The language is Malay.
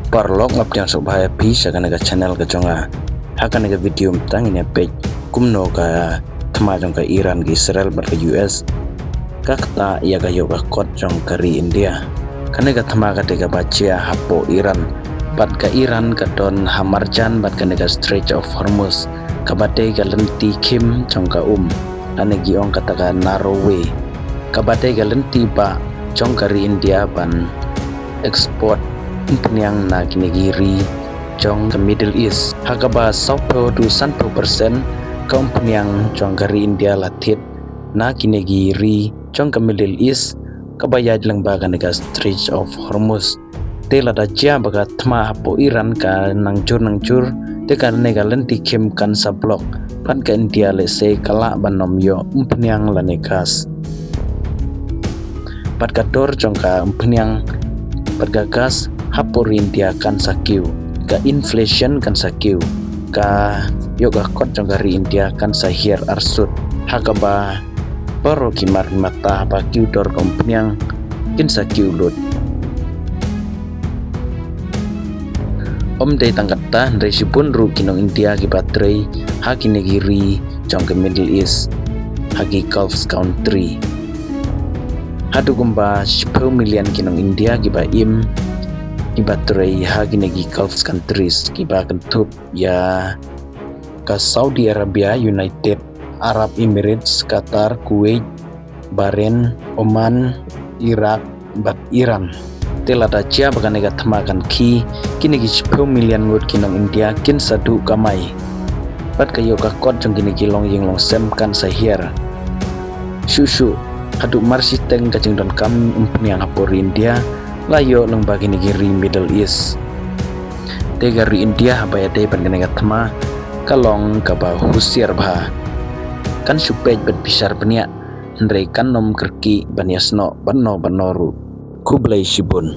Parlok ngap yang sok bahaya bisa kan ga channel ka jonga hakan ga video tang ini page kumno ka thma jong ka Iran ka Israel bar ka US kakta ya ga yoga kot jong kari India kan ga thma ka tega bacia hapo Iran bat ka Iran ka don hamarjan bat ka Strait of Hormuz ka bate ga lenti kim jong ka ane gi ong kata ka Norway ka bate ga lenti ba jong kari India ban export penyang na kinegiri jong ke Middle East hakaba 10% to 100% kaum penyang jong kari India latit na kinegiri jong ke Middle East kabaya jlang baga nega Strait of Hormuz tela da jia baga thma hapo Iran ka nangjur te kan nega lenti kim kan sablok pan ka India le se kala banom yo penyang la negas pat kador jong ka penyang pergagas hapor India kan sakiu ka inflation kan sakiu ka yoga kot jong kari India kan sahir arsut hakaba baro kimar mata ba kiu dor kompnyang kin sakiu lut dei tangkata ndai sipun ru kinong India ki batrei hakine giri jong ke Middle East hagi Gulf country hadu gumba 10 million kinong India ki ba ibatrei hagine gi Gulf countries kiba kentup ya ka Saudi Arabia, United Arab Emirates, Qatar, Kuwait, Bahrain, Oman, Iraq, bat Iran tela da cia bagane ga thamakan kini gi 10 million ngut kinong India kin sadu kamai bat kayo ka kot jong kini kilong yinglong sem kan sahir susu hadu marsi teng kacing don kam yang hapor India layo nang bagi negeri Middle East tegari India habaya day pangenega thma kalong kaba husir bah kan supej bet bisar penia ndrei kan nom kerki baniasno banno banoru Kublai Shibun.